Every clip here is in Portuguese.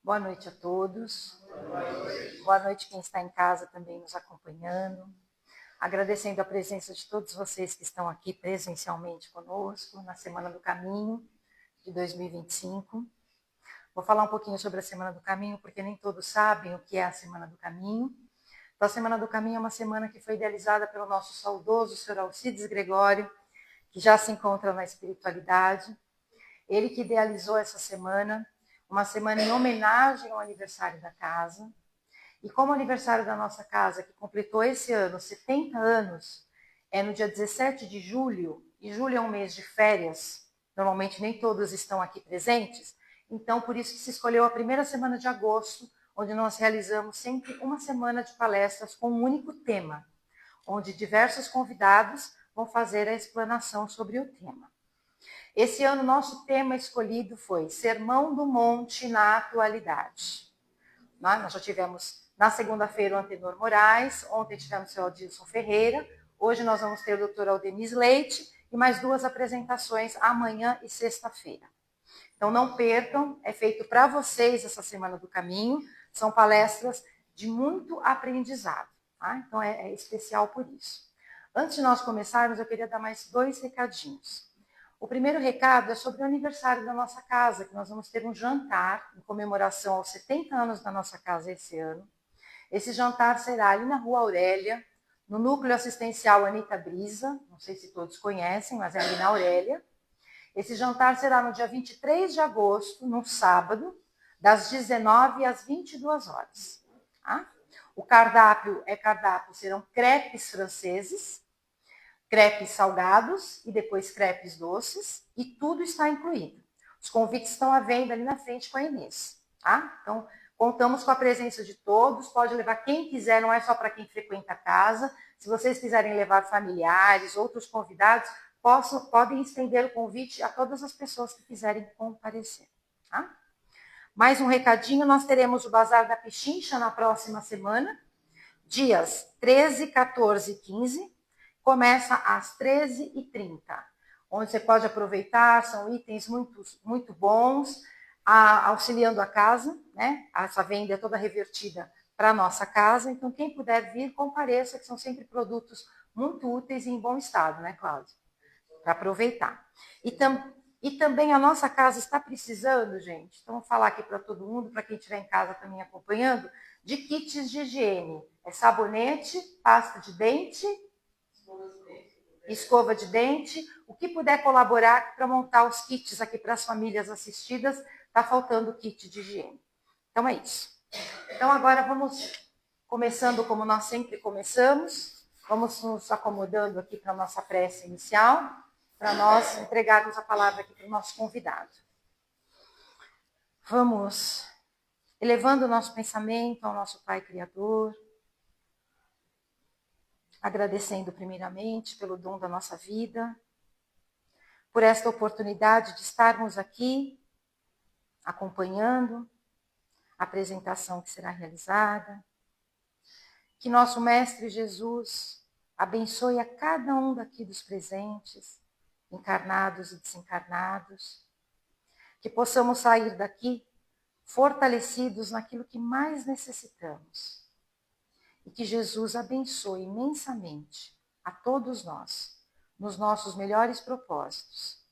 Boa noite a todos. Boa noite quem está em casa também nos acompanhando. Agradecendo a presença de todos vocês que estão aqui presencialmente conosco na Semana do Caminho de 2025. Vou falar um pouquinho sobre a Semana do Caminho, porque nem todos sabem o que é a Semana do Caminho. Então, a Semana do Caminho é uma semana que foi idealizada pelo nosso saudoso Sr. Alcides Gregório, que já se encontra na espiritualidade. Ele que idealizou essa semana, uma semana em homenagem ao aniversário da casa. E como o aniversário da nossa casa, que completou esse ano 70 anos, é no dia 17 de julho, e julho é um mês de férias, normalmente nem todos estão aqui presentes, então por isso que se escolheu a primeira semana de agosto, onde nós realizamos sempre uma semana de palestras com um único tema, onde diversos convidados vão fazer a explanação sobre o tema. Esse ano, nosso tema escolhido foi Sermão do Monte na Atualidade. Nós já tivemos, na segunda-feira, o Antenor Moraes, ontem tivemos o seu Adilson Ferreira, hoje nós vamos ter o Dr. Aldenis Leite e mais 2 apresentações amanhã e sexta-feira. Então, não percam, é feito para vocês essa Semana do Caminho, são palestras de muito aprendizado, tá? Então é especial por isso. Antes de nós começarmos, eu queria dar mais 2 recadinhos. O primeiro recado é sobre o aniversário da nossa casa, que nós vamos ter um jantar em comemoração aos 70 anos da nossa casa esse ano. Esse jantar será ali na Rua Aurélia, no Núcleo Assistencial Anita Brisa, não sei se todos conhecem, mas é ali na Aurélia. Esse jantar será no dia 23 de agosto, num sábado, das 19 às 22 horas. Tá? O cardápio serão crepes franceses, crepes salgados e depois crepes doces, e tudo está incluído. Os convites estão à venda ali na frente com a Inês, tá? Então, contamos com a presença de todos, pode levar quem quiser, não é só para quem frequenta a casa. Se vocês quiserem levar familiares, outros convidados, podem estender o convite a todas as pessoas que quiserem comparecer, tá? Mais um recadinho, nós teremos o Bazar da Pichincha na próxima semana, dias 13, 14 e 15, começa às 13h30, onde você pode aproveitar, são itens muito bons, auxiliando a casa, né? Essa venda é toda revertida para a nossa casa, então quem puder vir, compareça, que são sempre produtos muito úteis e em bom estado, né, Cláudia? Para aproveitar. E também a nossa casa está precisando, gente, então vou falar aqui para todo mundo, para quem estiver em casa também acompanhando, de kits de higiene. É sabonete, pasta de dente, escova de dente, o que puder colaborar para montar os kits aqui para as famílias assistidas, está faltando kit de higiene. Então é isso. Então agora vamos começando como nós sempre começamos, vamos nos acomodando aqui para a nossa prece inicial, para nós entregarmos a palavra aqui para o nosso convidado. Vamos elevando o nosso pensamento ao nosso Pai Criador, agradecendo primeiramente pelo dom da nossa vida, por esta oportunidade de estarmos aqui acompanhando a apresentação que será realizada. Que nosso Mestre Jesus abençoe a cada um daqui dos presentes, encarnados e desencarnados, que possamos sair daqui fortalecidos naquilo que mais necessitamos. E que Jesus abençoe imensamente a todos nós, nos nossos melhores propósitos,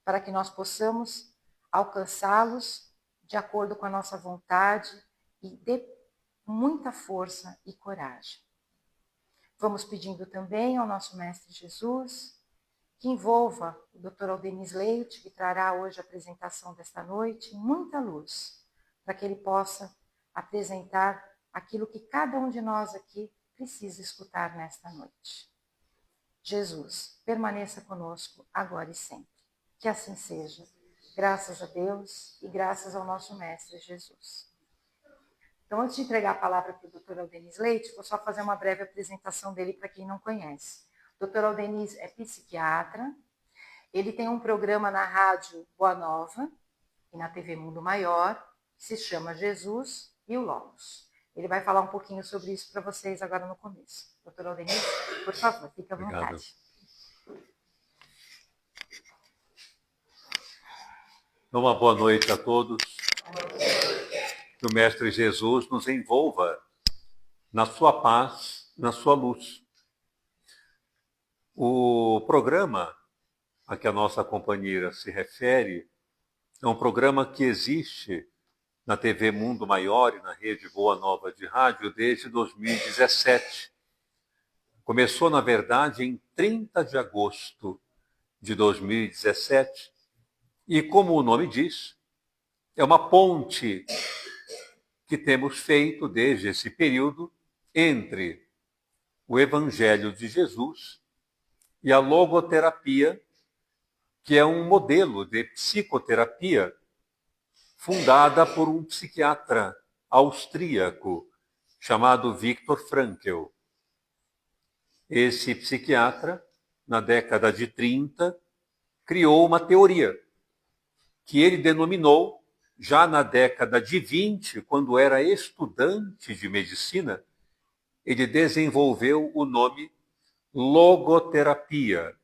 para que nós possamos alcançá-los de acordo com a nossa vontade e dê muita força e coragem. Vamos pedindo também ao nosso Mestre Jesus que envolva o Dr. Aldenis Leite, que trará hoje a apresentação desta noite, muita luz, para que ele possa apresentar aquilo que cada um de nós aqui precisa escutar nesta noite. Jesus, permaneça conosco agora e sempre. Que assim seja. Graças a Deus e graças ao nosso Mestre Jesus. Então, antes de entregar a palavra para o Dr. Aldenis Leite, vou só fazer uma breve apresentação dele para quem não conhece. O Dr. Aldenis é psiquiatra, ele tem um programa na rádio Boa Nova e na TV Mundo Maior, que se chama Jesus e o Logos. Ele vai falar um pouquinho sobre isso para vocês agora no começo. Dr. Aldenis, por favor, fique à vontade. Uma boa noite a todos. Que o Mestre Jesus nos envolva na sua paz, na sua luz. O programa a que a nossa companheira se refere é um programa que existe na TV Mundo Maior e na Rede Boa Nova de Rádio desde 2017. Começou, na verdade, em 30 de agosto de 2017 e, como o nome diz, é uma ponte que temos feito desde esse período entre o Evangelho de Jesus e a logoterapia, que é um modelo de psicoterapia fundada por um psiquiatra austríaco chamado Viktor Frankl. Esse psiquiatra, na década de 30, criou uma teoria que ele denominou, já na década de 20, quando era estudante de medicina, ele desenvolveu o nome logoterapia,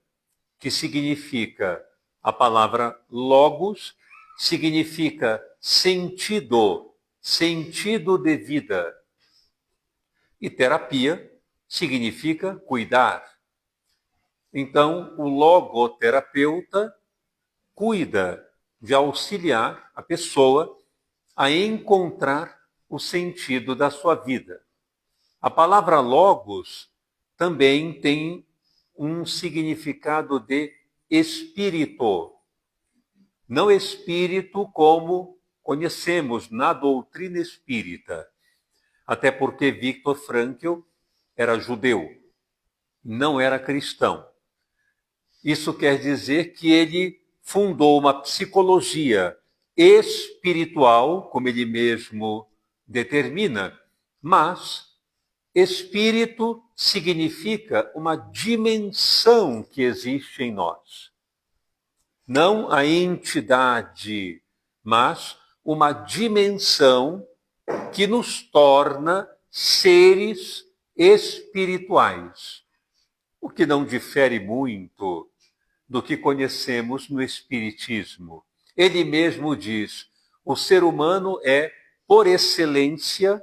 que significa, a palavra logos significa sentido, sentido de vida. E terapia significa cuidar. Então, o logoterapeuta cuida de auxiliar a pessoa a encontrar o sentido da sua vida. A palavra logos também tem um significado de espírito. Não espírito como conhecemos na doutrina espírita. Até porque Viktor Frankl era judeu, não era cristão. Isso quer dizer que ele fundou uma psicologia espiritual, como ele mesmo determina, mas espírito significa uma dimensão que existe em nós. Não a entidade, mas uma dimensão que nos torna seres espirituais, o que não difere muito do que conhecemos no Espiritismo. Ele mesmo diz: o ser humano é, por excelência,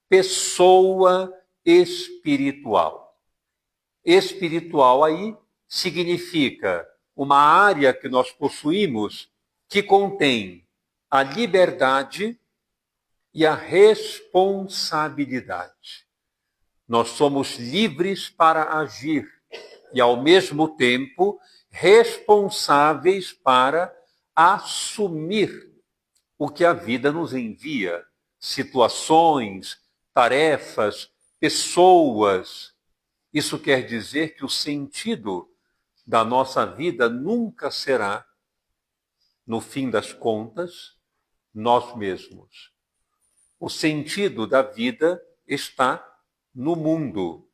pessoa espiritual. Espiritual aí significa uma área que nós possuímos que contém a liberdade e a responsabilidade. Nós somos livres para agir e, ao mesmo tempo, responsáveis para assumir o que a vida nos envia, situações, tarefas, pessoas. Isso quer dizer que o sentido da nossa vida nunca será, no fim das contas, nós mesmos. O sentido da vida está no mundo,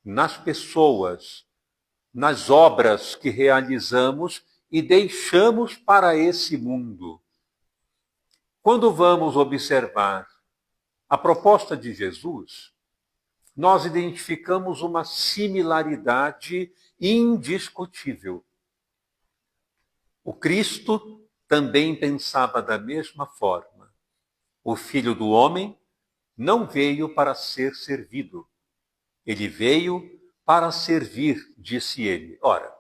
nas pessoas, nas obras que realizamos e deixamos para esse mundo. Quando vamos observar a proposta de Jesus, nós identificamos uma similaridade indiscutível. O Cristo também pensava da mesma forma. O Filho do Homem não veio para ser servido. Ele veio para servir, disse ele. Ora,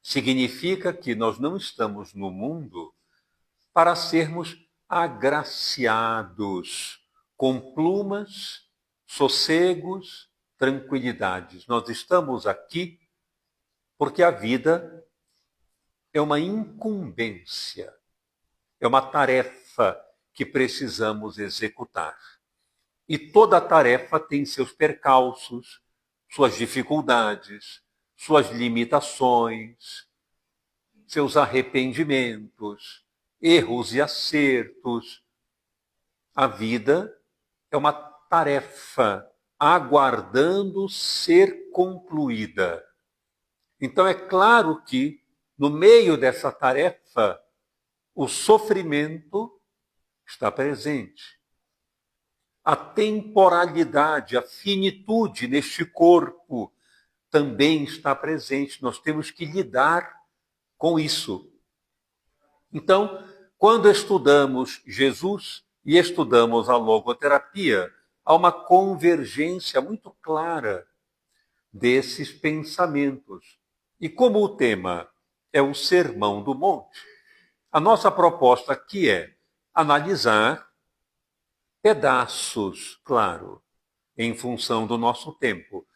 significa que nós não estamos no mundo para sermos agraciados com plumas, sossegos, tranquilidades. Nós estamos aqui porque a vida é uma incumbência, é uma tarefa que precisamos executar. E toda tarefa tem seus percalços, suas dificuldades, suas limitações, seus arrependimentos, erros e acertos. A vida é uma tarefa aguardando ser concluída. Então é claro que, no meio dessa tarefa, o sofrimento está presente. A temporalidade, a finitude neste corpo também está presente. Nós temos que lidar com isso. Então, quando estudamos Jesus, e estudamos a logoterapia, há uma convergência muito clara desses pensamentos. E como o tema é o Sermão do Monte, a nossa proposta aqui é analisar pedaços, claro, em função do nosso tempo,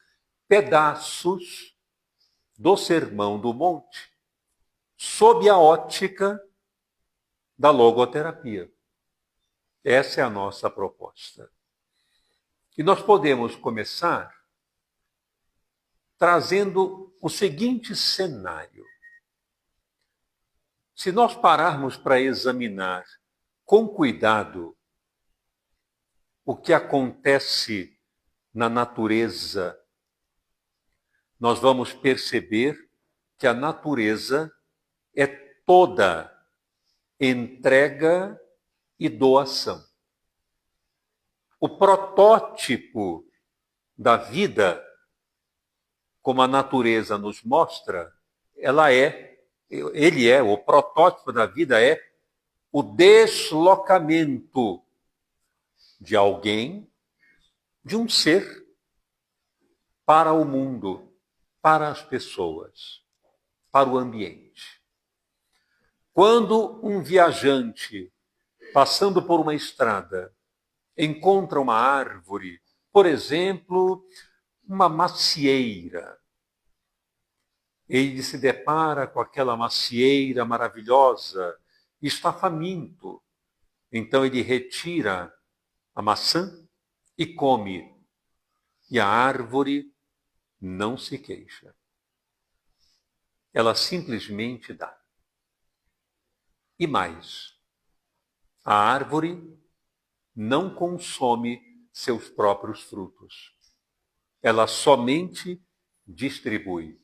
pedaços do Sermão do Monte, sob a ótica da logoterapia. Essa é a nossa proposta. E nós podemos começar trazendo o seguinte cenário. Se nós pararmos para examinar com cuidado o que acontece na natureza, nós vamos perceber que a natureza é toda entrega e doação. O protótipo da vida, como a natureza nos mostra, o protótipo da vida é o deslocamento de alguém, de um ser, para o mundo, para as pessoas, para o ambiente. Quando um viajante, passando por uma estrada, encontra uma árvore, por exemplo, uma macieira, ele se depara com aquela macieira maravilhosa e está faminto. Então ele retira a maçã e come. E a árvore não se queixa. Ela simplesmente dá. E mais, a árvore não consome seus próprios frutos. Ela somente distribui.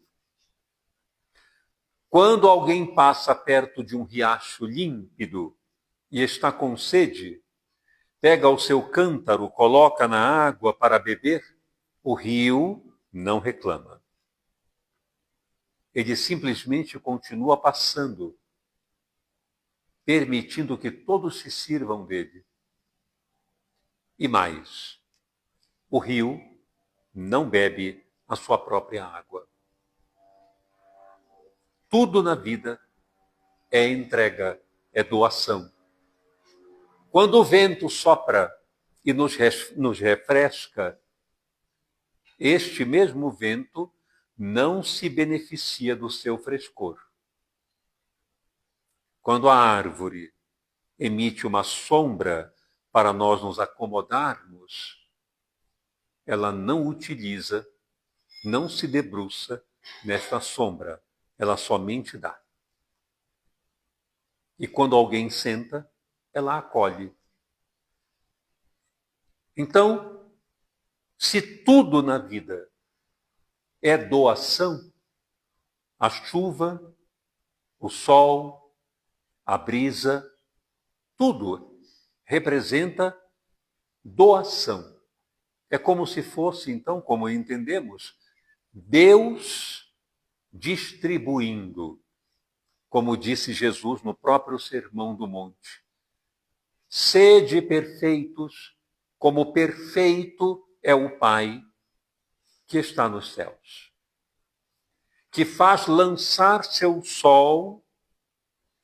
Quando alguém passa perto de um riacho límpido e está com sede, pega o seu cântaro, coloca na água para beber, o rio não reclama. Ele simplesmente continua passando, permitindo que todos se sirvam dele. E mais, o rio não bebe a sua própria água. Tudo na vida é entrega, é doação. Quando o vento sopra e nos refresca, este mesmo vento não se beneficia do seu frescor. Quando a árvore emite uma sombra para nós nos acomodarmos, ela não utiliza, não se debruça nesta sombra, ela somente dá. E quando alguém senta, ela acolhe. Então, se tudo na vida é doação, a chuva, o sol, a brisa, tudo representa doação. É como se fosse, então, como entendemos, Deus distribuindo, como disse Jesus no próprio Sermão do Monte. Sede perfeitos, como perfeito é o Pai que está nos céus, que faz lançar seu sol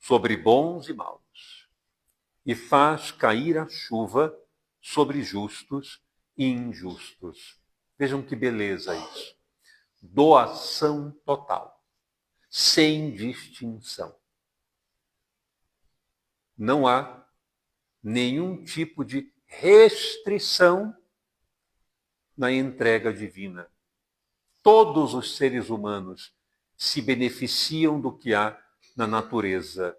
sobre bons e maus, e faz cair a chuva sobre justos e injustos. Vejam que beleza isso. Doação total, sem distinção. Não há nenhum tipo de restrição na entrega divina. Todos os seres humanos se beneficiam do que há na natureza,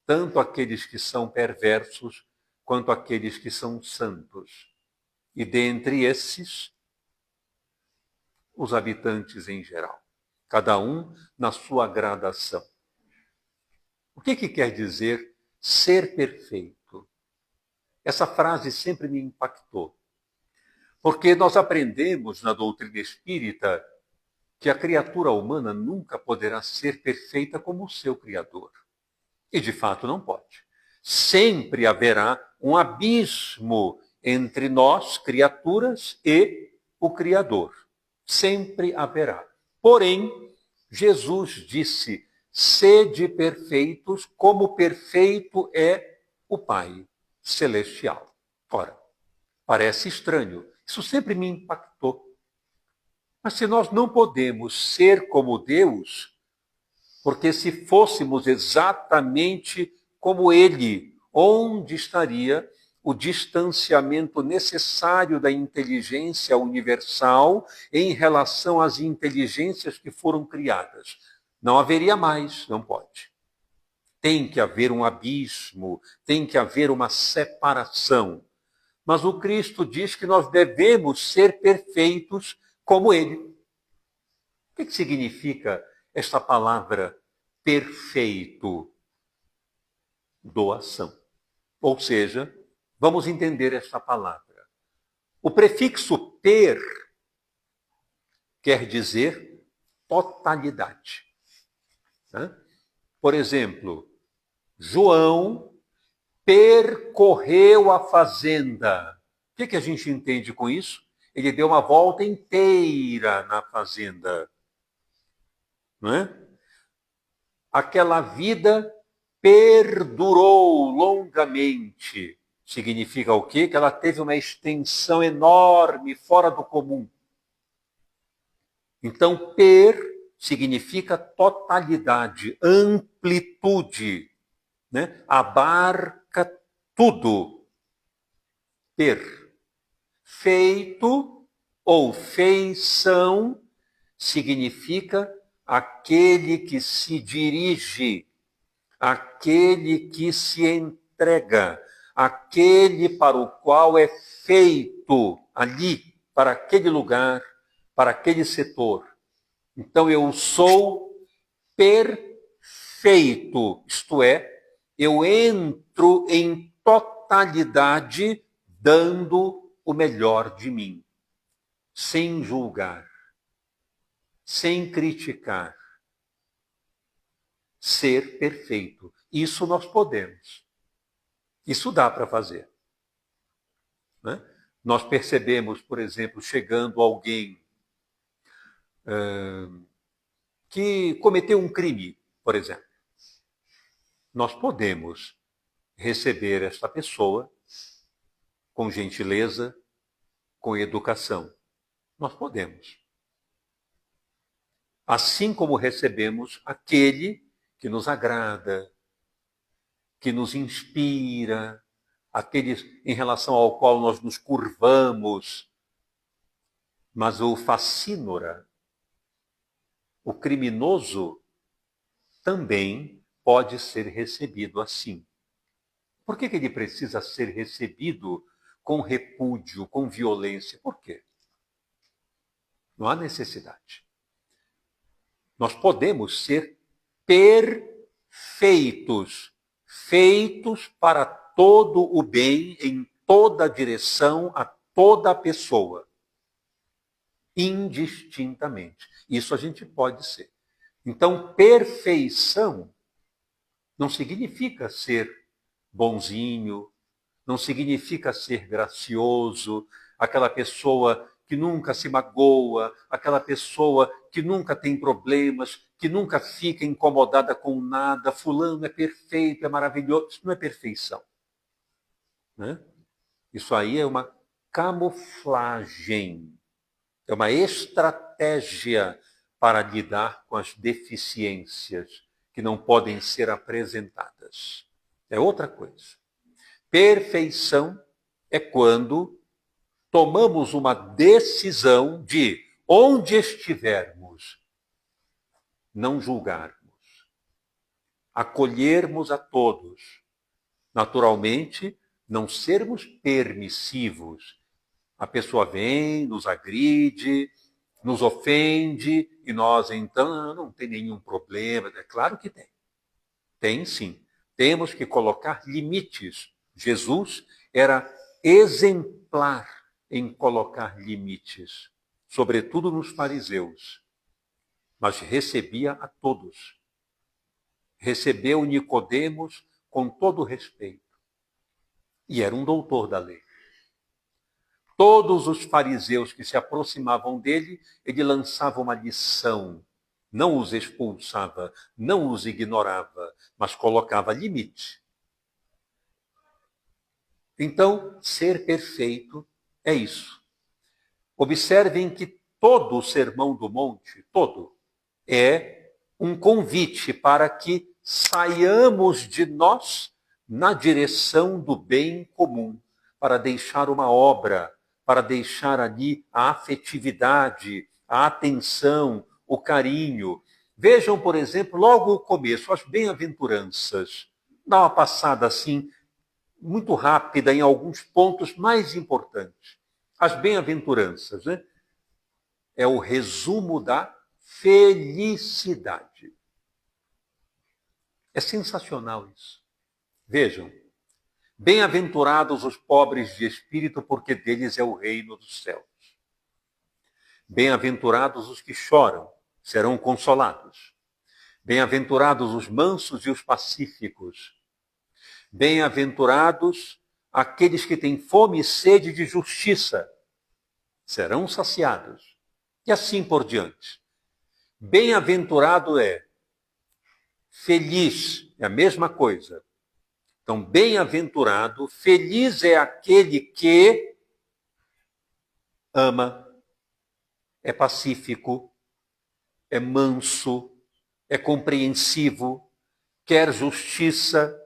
tanto aqueles que são perversos quanto aqueles que são santos. E dentre esses, os habitantes em geral, cada um na sua gradação. O que quer dizer ser perfeito? Essa frase sempre me impactou, porque nós aprendemos na doutrina espírita que a criatura humana nunca poderá ser perfeita como o seu Criador. E de fato não pode. Sempre haverá um abismo entre nós, criaturas, e o Criador. Sempre haverá. Porém, Jesus disse: sede perfeitos, como perfeito é o Pai Celestial. Ora, parece estranho. Isso sempre me impactou. Mas se nós não podemos ser como Deus, porque se fôssemos exatamente como Ele, onde estaria o distanciamento necessário da inteligência universal em relação às inteligências que foram criadas? Não haveria mais, não pode. Tem que haver um abismo, tem que haver uma separação. Mas o Cristo diz que nós devemos ser perfeitos como Ele. O que significa esta palavra perfeito? Doação. Ou seja, vamos entender esta palavra. O prefixo per quer dizer totalidade. Por exemplo, João percorreu a fazenda. O que a gente entende com isso? Ele deu uma volta inteira na fazenda. Não é? Aquela vida perdurou longamente. Significa o quê? Que ela teve uma extensão enorme, fora do comum. Então, significa totalidade, amplitude, né? Abarca tudo. Feito ou feição significa aquele que se dirige, aquele que se entrega, aquele para o qual é feito ali, para aquele lugar, para aquele setor. Então eu sou perfeito, isto é, eu entro em totalidade dando o melhor de mim, sem julgar, sem criticar. Ser perfeito. Isso nós podemos. Isso dá para fazer. Né? Nós percebemos, por exemplo, chegando alguém que cometeu um crime, por exemplo. Nós podemos receber esta pessoa com gentileza, com educação. Nós podemos. Assim como recebemos aquele que nos agrada, que nos inspira, aquele em relação ao qual nós nos curvamos. Mas o facínora, o criminoso, também pode ser recebido assim. Por que ele precisa ser recebido com repúdio, com violência? Por quê? Não há necessidade. Nós podemos ser perfeitos, feitos para todo o bem, em toda a direção, a toda a pessoa, indistintamente. Isso a gente pode ser. Então, perfeição não significa ser bonzinho, não significa ser gracioso, aquela pessoa que nunca se magoa, aquela pessoa que nunca tem problemas, que nunca fica incomodada com nada. Fulano é perfeito, é maravilhoso. Isso não é perfeição. Né? Isso aí é uma camuflagem, é uma estratégia para lidar com as deficiências que não podem ser apresentadas. É outra coisa. Perfeição é quando tomamos uma decisão de, onde estivermos, não julgarmos, acolhermos a todos. Naturalmente, não sermos permissivos. A pessoa vem, nos agride, nos ofende, e nós, então, não tem nenhum problema. É claro que tem. Tem sim. Temos que colocar limites. Jesus era exemplar em colocar limites, sobretudo nos fariseus, mas recebia a todos. Recebeu Nicodemos com todo respeito. e era um doutor da lei. Todos os fariseus que se aproximavam dele, ele lançava uma lição. Não os expulsava, não os ignorava, mas colocava limite. Então, ser perfeito é isso. Observem que todo o Sermão do Monte, todo, é um convite para que saiamos de nós na direção do bem comum, para deixar uma obra, para deixar ali a afetividade, a atenção, o carinho. Vejam, por exemplo, logo o começo, as bem-aventuranças. Dá uma passada assim, muito rápida em alguns pontos mais importantes. As bem-aventuranças, né? É o resumo da felicidade. É sensacional isso. Vejam, bem-aventurados os pobres de espírito, porque deles é o reino dos céus. Bem-aventurados os que choram, serão consolados. Bem-aventurados os mansos e os pacíficos. Bem-aventurados aqueles que têm fome e sede de justiça, serão saciados. E assim por diante. Bem-aventurado é, feliz é a mesma coisa. Então, bem-aventurado, feliz é aquele que ama, é pacífico, é manso, é compreensivo, quer justiça.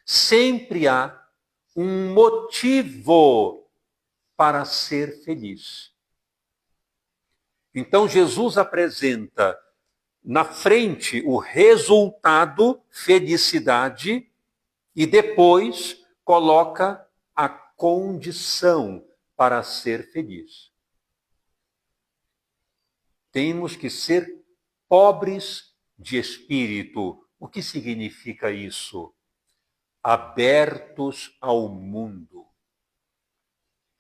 Sempre há um motivo para ser feliz. Então, Jesus apresenta na frente o resultado, felicidade, e depois coloca a condição para ser feliz. Temos que ser pobres de espírito. O que significa isso? Abertos ao mundo.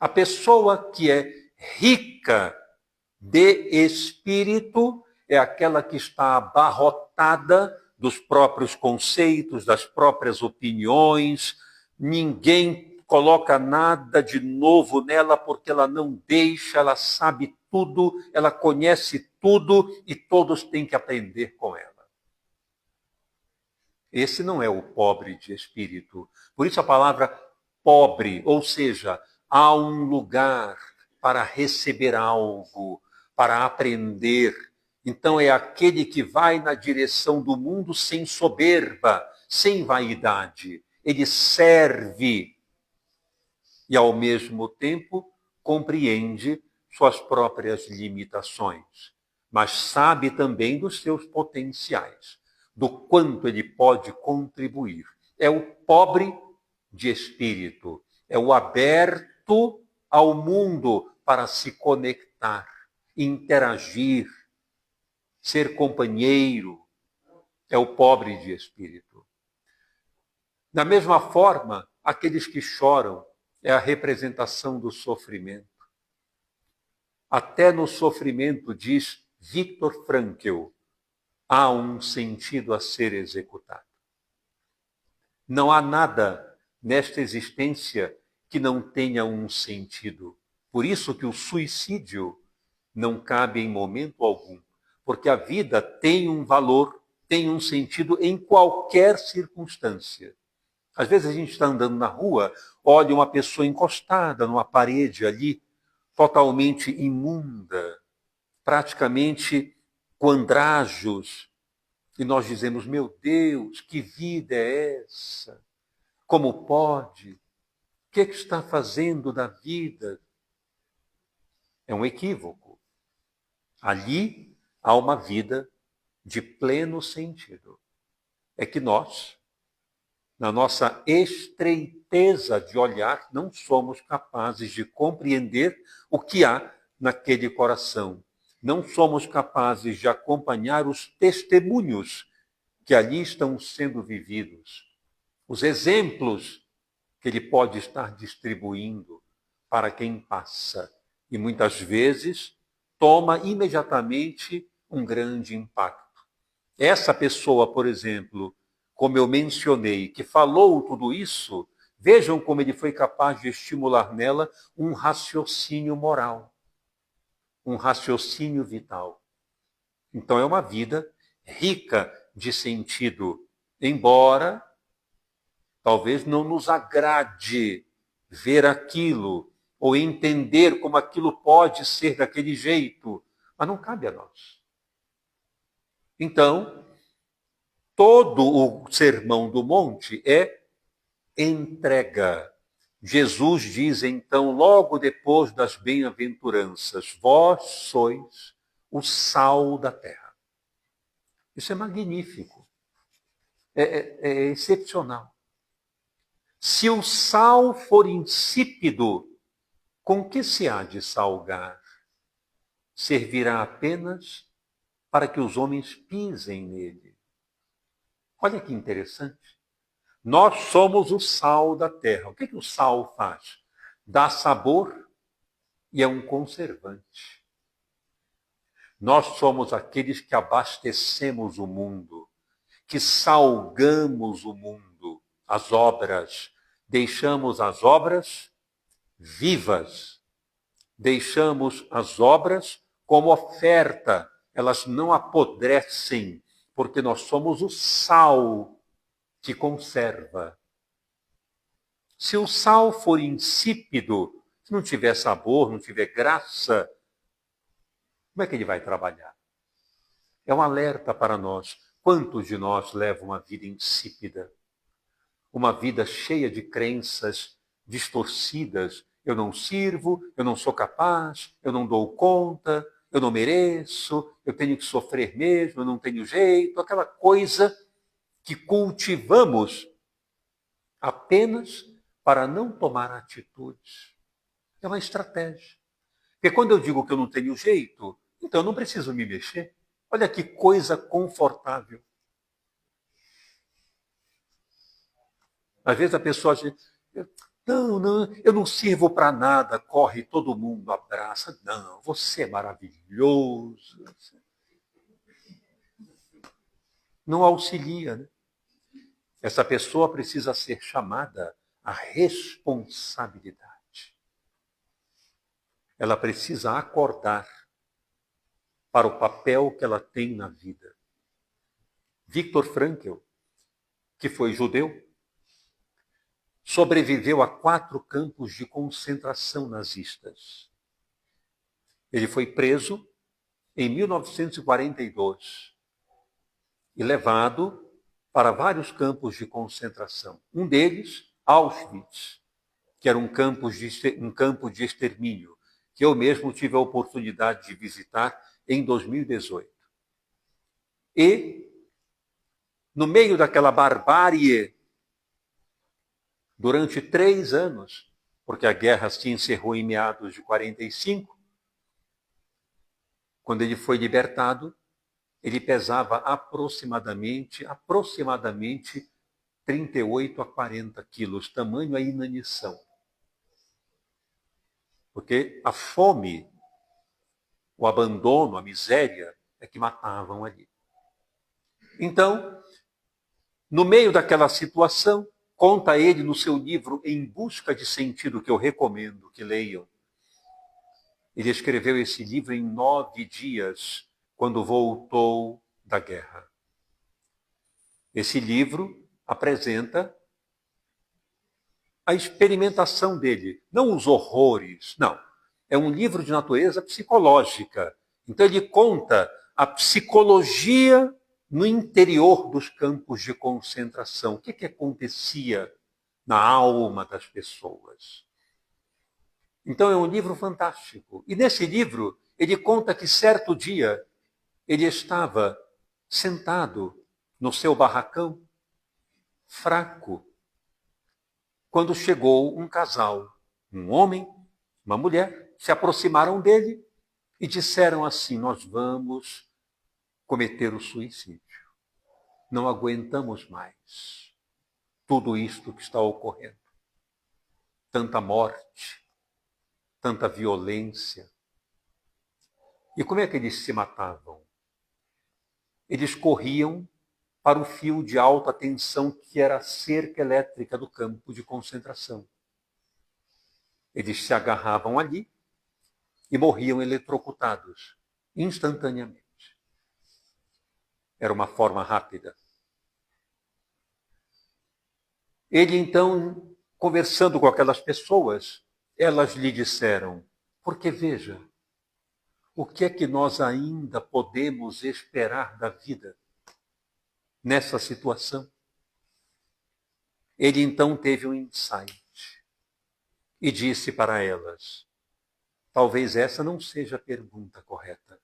A pessoa que é rica de espírito é aquela que está abarrotada dos próprios conceitos, das próprias opiniões. Ninguém coloca nada de novo nela porque ela não deixa, ela sabe tudo, ela conhece tudo e todos têm que aprender com ela. Esse não é o pobre de espírito. Por isso a palavra pobre, ou seja, há um lugar para receber algo, para aprender. Então é aquele que vai na direção do mundo sem soberba, sem vaidade. Ele serve e, ao mesmo tempo, compreende suas próprias limitações, mas sabe também dos seus potenciais, do quanto ele pode contribuir. É o pobre de espírito, é o aberto ao mundo para se conectar, interagir, ser companheiro, é o pobre de espírito. Da mesma forma, aqueles que choram é a representação do sofrimento. Até no sofrimento, diz Viktor Frankl, há um sentido a ser executado. Não há nada nesta existência que não tenha um sentido. Por isso que o suicídio não cabe em momento algum, porque a vida tem um valor, tem um sentido em qualquer circunstância. Às vezes a gente está andando na rua, olha uma pessoa encostada numa parede ali, totalmente imunda, praticamente com andrajos, e nós dizemos, meu Deus, que vida é essa? Como pode? O que está fazendo da vida? É um equívoco. Ali há uma vida de pleno sentido. É que nós, na nossa estreiteza de olhar, não somos capazes de compreender o que há naquele coração. Não somos capazes de acompanhar os testemunhos que ali estão sendo vividos, os exemplos que ele pode estar distribuindo para quem passa. E muitas vezes toma imediatamente um grande impacto. Essa pessoa, por exemplo, como eu mencionei, que falou tudo isso, vejam como ele foi capaz de estimular nela um raciocínio moral, um raciocínio vital. Então é uma vida rica de sentido, embora talvez não nos agrade ver aquilo ou entender como aquilo pode ser daquele jeito, mas não cabe a nós. Então, todo o Sermão do Monte é entrega. Jesus diz então, logo depois das bem-aventuranças, vós sois o sal da terra. Isso é magnífico, é excepcional. Se o sal for insípido, com que se há de salgar? Servirá apenas para que os homens pisem nele. Olha que interessante. Nós somos o sal da terra. O que o sal faz? Dá sabor e é um conservante. Nós somos aqueles que abastecemos o mundo, que salgamos o mundo, as obras. Deixamos as obras vivas. Deixamos as obras como oferta. Elas não apodrecem, porque nós somos o sal que conserva. Se o sal for insípido, se não tiver sabor, não tiver graça, como é que ele vai trabalhar? É um alerta para nós. Quantos de nós levam uma vida insípida? Uma vida cheia de crenças distorcidas. Eu não sirvo, eu não sou capaz, eu não dou conta, eu não mereço, eu tenho que sofrer mesmo, eu não tenho jeito. Aquela coisa que cultivamos apenas para não tomar atitudes. É uma estratégia. Porque quando eu digo que eu não tenho jeito, então eu não preciso me mexer. Olha que coisa confortável. Às vezes a pessoa diz, não, eu não sirvo para nada, corre todo mundo, abraça. Não, você é maravilhoso. Não auxilia, né? Essa pessoa precisa ser chamada à responsabilidade. Ela precisa acordar para o papel que ela tem na vida. Viktor Frankl, que foi judeu, sobreviveu a 4 campos de concentração nazistas. Ele foi preso em 1942 e levado para vários campos de concentração. Um deles, Auschwitz, que era um campo de extermínio, que eu mesmo tive a oportunidade de visitar em 2018. E, no meio daquela barbárie, durante 3 anos, porque a guerra se encerrou em meados de 45, quando ele foi libertado, ele pesava aproximadamente 38 a 40 quilos, tamanho a inanição. Porque a fome, o abandono, a miséria é que matavam ali. Então, no meio daquela situação, conta ele no seu livro Em Busca de Sentido, que eu recomendo que leiam. Ele escreveu esse livro em 9 dias, quando voltou da guerra. Esse livro apresenta a experimentação dele, não os horrores, não. É um livro de natureza psicológica. Então ele conta a psicologia no interior dos campos de concentração. O que acontecia na alma das pessoas? Então é um livro fantástico. E nesse livro ele conta que certo dia ele estava sentado no seu barracão, fraco, quando chegou um casal, um homem, uma mulher, se aproximaram dele e disseram assim: nós vamos cometer o suicídio. Não aguentamos mais tudo isto que está ocorrendo. Tanta morte, tanta violência. E como é que eles se matavam? Eles corriam para o fio de alta tensão que era a cerca elétrica do campo de concentração. Eles se agarravam ali e morriam eletrocutados instantaneamente. Era uma forma rápida. Ele então, conversando com aquelas pessoas, elas lhe disseram, porque veja, o que é que nós ainda podemos esperar da vida nessa situação? Ele então teve um insight e disse para elas, talvez essa não seja a pergunta correta.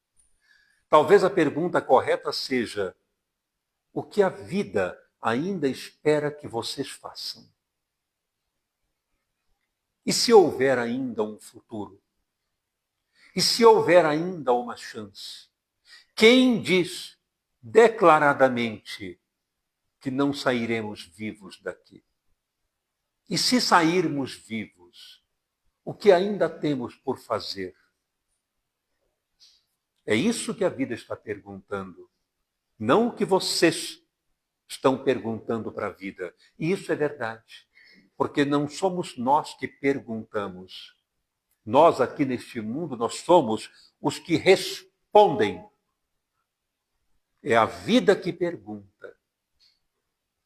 Talvez a pergunta correta seja, o que a vida ainda espera que vocês façam? E se houver ainda um futuro? E se houver ainda uma chance? Quem diz declaradamente que não sairemos vivos daqui? E se sairmos vivos, o que ainda temos por fazer? É isso que a vida está perguntando, não o que vocês estão perguntando para a vida. E isso é verdade, porque não somos nós que perguntamos. Nós aqui neste mundo, nós somos os que respondem. É a vida que pergunta.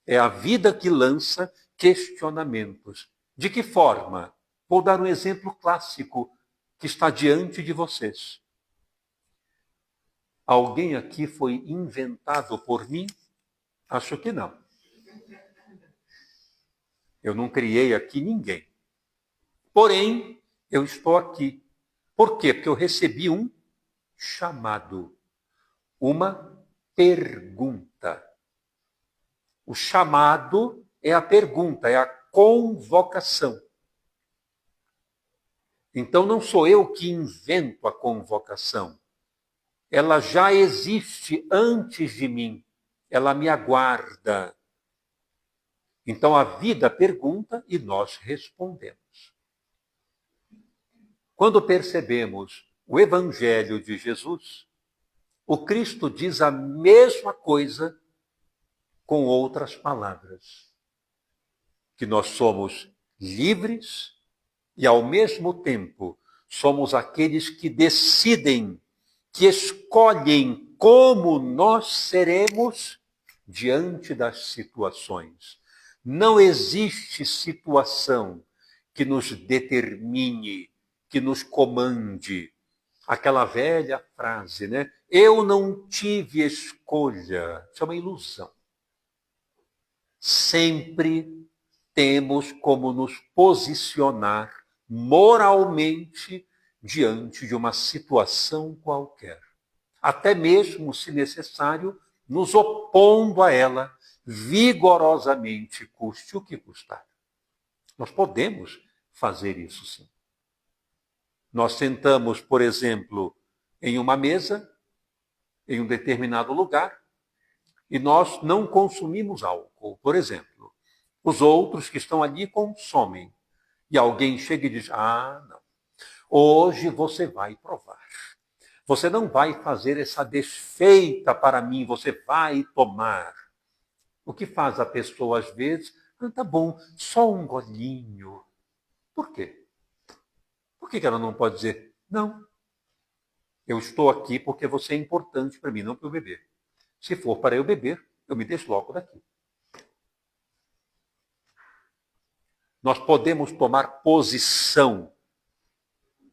É a vida que lança questionamentos. De que forma? Vou dar um exemplo clássico que está diante de vocês. Alguém aqui foi inventado por mim? Acho que não. Eu não criei aqui ninguém. Porém, eu estou aqui. Por quê? Porque eu recebi um chamado, uma pergunta. O chamado é a pergunta, é a convocação. Então não sou eu que invento a convocação. Ela já existe antes de mim. Ela me aguarda. Então a vida pergunta e nós respondemos. Quando percebemos o Evangelho de Jesus, o Cristo diz a mesma coisa com outras palavras. Que nós somos livres e, ao mesmo tempo, somos aqueles que decidem, que escolhem como nós seremos diante das situações. Não existe situação que nos determine, que nos comande. Aquela velha frase, né? Eu não tive escolha. Isso é uma ilusão. Sempre temos como nos posicionar moralmente diante de uma situação qualquer. Até mesmo, se necessário, nos opondo a ela vigorosamente, custe o que custar. Nós podemos fazer isso, sim. Nós sentamos, por exemplo, em uma mesa, em um determinado lugar, e nós não consumimos álcool, por exemplo. Os outros que estão ali consomem. E alguém chega e diz, não, hoje você vai provar. Você não vai fazer essa desfeita para mim, você vai tomar. O que faz a pessoa às vezes? Tá bom, só um golinho. Por quê? Por que ela não pode dizer, não, eu estou aqui porque você é importante para mim, não para eu beber. Se for para eu beber, eu me desloco daqui. Nós podemos tomar posição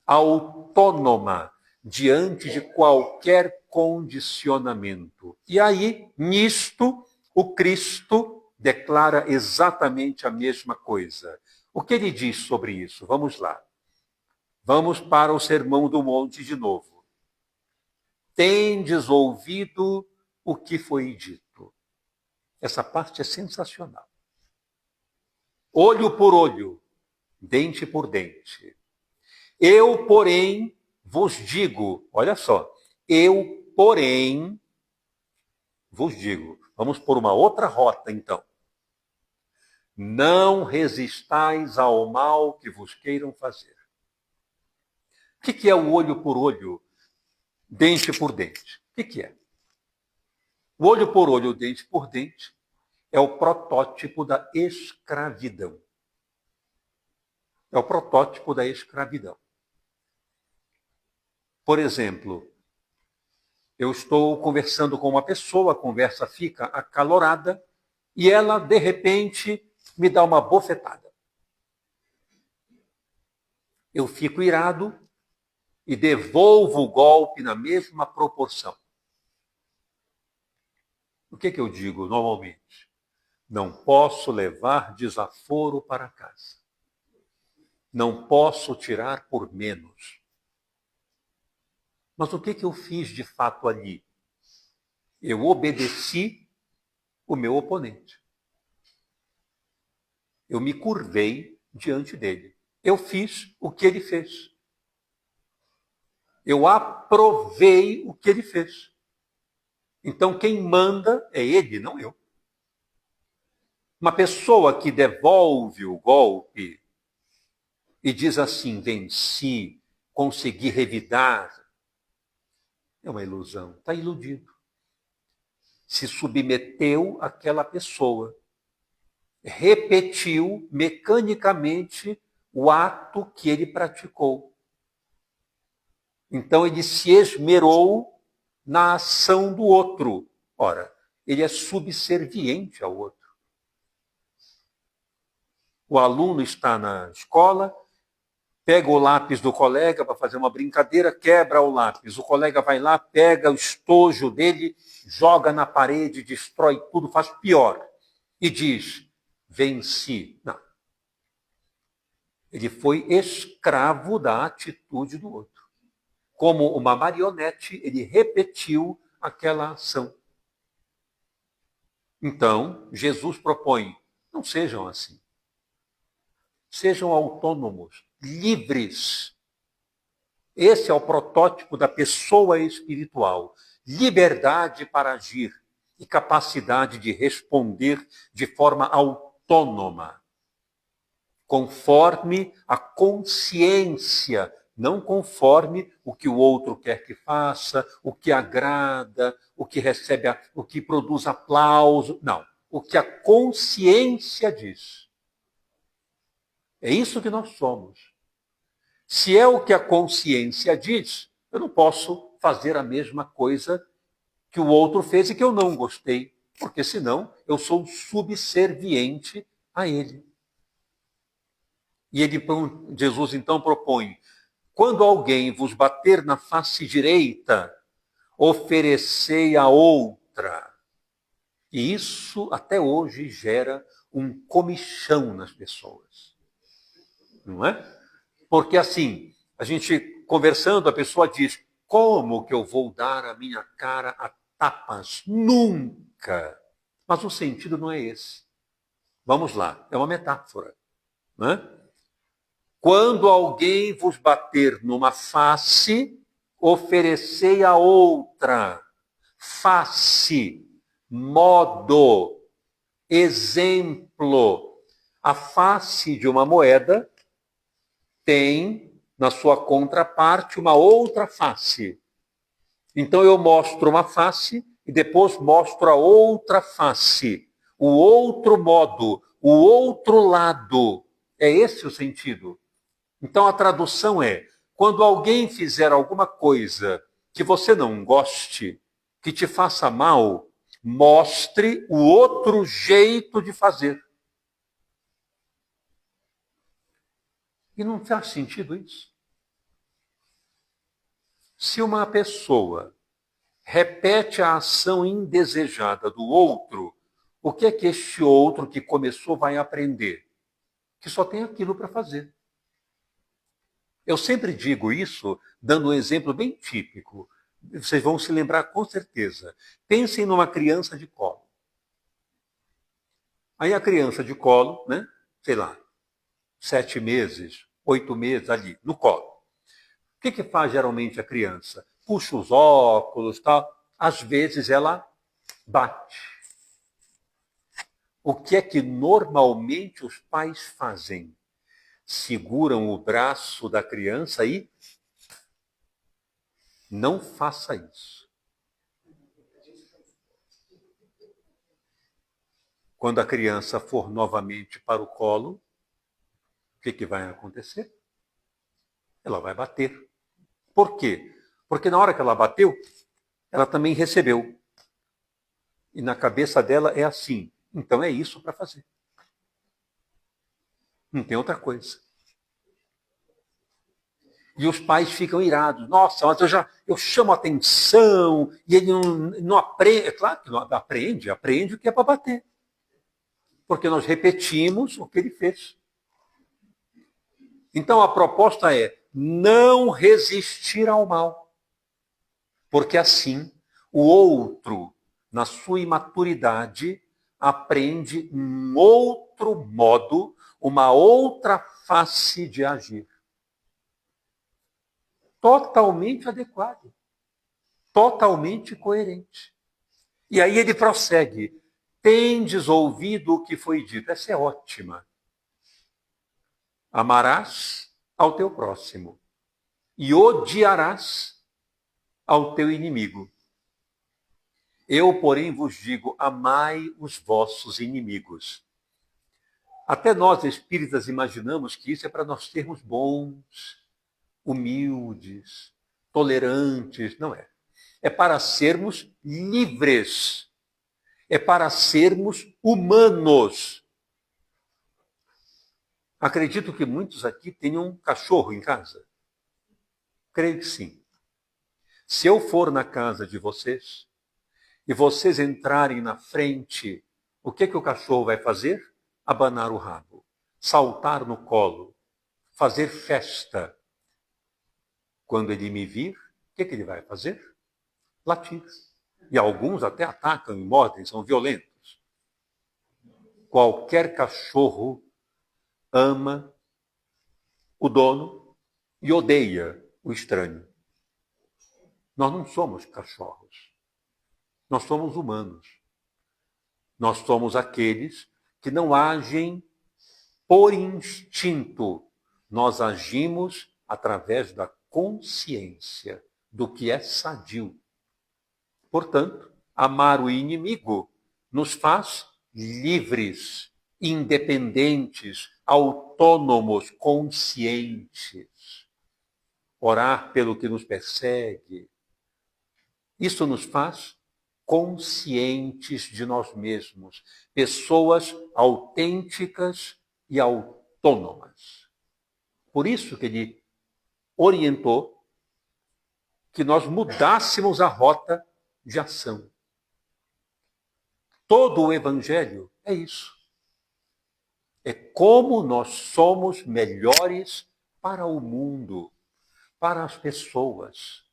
autônoma diante de qualquer condicionamento. E aí, nisto, o Cristo declara exatamente a mesma coisa. O que ele diz sobre isso? Vamos lá. Vamos para o Sermão do Monte de novo. Tendes ouvido o que foi dito. Essa parte é sensacional. Olho por olho, dente por dente. Eu, porém, vos digo, olha só, eu, porém, vos digo, vamos por uma outra rota, então. Não resistais ao mal que vos queiram fazer. O que é o olho por olho, dente por dente? O que é? O olho por olho, o dente por dente, é o protótipo da escravidão. É o protótipo da escravidão. Por exemplo, eu estou conversando com uma pessoa, a conversa fica acalorada e ela, de repente, me dá uma bofetada. Eu fico irado e devolvo o golpe na mesma proporção. O que eu digo normalmente? Não posso levar desaforo para casa. Não posso tirar por menos. Mas o que eu fiz de fato ali? Eu obedeci o meu oponente. Eu me curvei diante dele. Eu fiz o que ele fez. Eu aprovei o que ele fez. Então quem manda é ele, não eu. Uma pessoa que devolve o golpe e diz assim, venci, consegui revidar, é uma ilusão, está iludido. Se submeteu àquela pessoa, repetiu mecanicamente o ato que ele praticou. Então ele se esmerou na ação do outro. Ora, ele é subserviente ao outro. O aluno está na escola, pega o lápis do colega para fazer uma brincadeira, quebra o lápis. O colega vai lá, pega o estojo dele, joga na parede, destrói tudo, faz pior. E diz, venci. Não. Ele foi escravo da atitude do outro. Como uma marionete, ele repetiu aquela ação. Então, Jesus propõe, não sejam assim. Sejam autônomos, livres. Esse é o protótipo da pessoa espiritual. Liberdade para agir e capacidade de responder de forma autônoma, conforme a consciência, não conforme o que o outro quer que faça, o que agrada, o que recebe, o que produz aplauso. Não, o que a consciência diz. É isso que nós somos. Se é o que a consciência diz, eu não posso fazer a mesma coisa que o outro fez e que eu não gostei, porque senão eu sou subserviente a ele. E Jesus então propõe, quando alguém vos bater na face direita, oferecei a outra. E isso até hoje gera um comichão nas pessoas. Não é? Porque assim, a gente conversando, a pessoa diz, como que eu vou dar a minha cara a tapas? Nunca! Mas o sentido não é esse. Vamos lá, é uma metáfora. Né? Quando alguém vos bater numa face, oferecei a outra. Face, modo, exemplo. A face de uma moeda tem na sua contraparte uma outra face. Então eu mostro uma face e depois mostro a outra face, o outro modo, o outro lado. É esse o sentido. Então a tradução é, quando alguém fizer alguma coisa que você não goste, que te faça mal, mostre o outro jeito de fazer. E não faz sentido isso. Se uma pessoa repete a ação indesejada do outro, o que é que este outro que começou vai aprender? Que só tem aquilo para fazer. Eu sempre digo isso dando um exemplo bem típico. Vocês vão se lembrar com certeza. Pensem numa criança de colo. Aí a criança de colo, né? Sei lá, 7 meses, 8 meses ali, no colo. O que faz geralmente a criança? Puxa os óculos, tal. Às vezes ela bate. O que é que normalmente os pais fazem? Seguram o braço da criança e não faça isso. Quando a criança for novamente para o colo, o que vai acontecer? Ela vai bater. Por quê? Porque na hora que ela bateu, ela também recebeu. E na cabeça dela é assim. Então é isso para fazer. Não tem outra coisa. E os pais ficam irados. Nossa, mas eu chamo atenção e ele não aprende. É claro que não aprende, aprende o que é para bater. Porque nós repetimos o que ele fez. Então a proposta é não resistir ao mal. Porque assim o outro, na sua imaturidade, aprende um outro modo, uma outra face de agir. Totalmente adequado, totalmente coerente. E aí ele prossegue. Tendes ouvido o que foi dito. Essa é ótima. Amarás ao teu próximo e odiarás ao teu inimigo. Eu, porém, vos digo, amai os vossos inimigos. Até nós, espíritas, imaginamos que isso é para nós sermos bons, humildes, tolerantes. Não é. É para sermos livres. É para sermos humanos. Acredito que muitos aqui tenham um cachorro em casa. Creio que sim. Se eu for na casa de vocês e vocês entrarem na frente, o que o cachorro vai fazer? Abanar o rabo, saltar no colo, fazer festa. Quando ele me vir, o que ele vai fazer? Latir. E alguns até atacam e mordem, são violentos. Qualquer cachorro ama o dono e odeia o estranho. Nós não somos cachorros. Nós somos humanos. Nós somos aqueles que não agem por instinto. Nós agimos através da consciência do que é sadio. Portanto, amar o inimigo nos faz livres, independentes, autônomos, conscientes. Orar pelo que nos persegue. Isso nos faz conscientes de nós mesmos, pessoas autênticas e autônomas. Por isso que ele orientou que nós mudássemos a rota de ação. Todo o Evangelho é isso. É como nós somos melhores para o mundo, para as pessoas.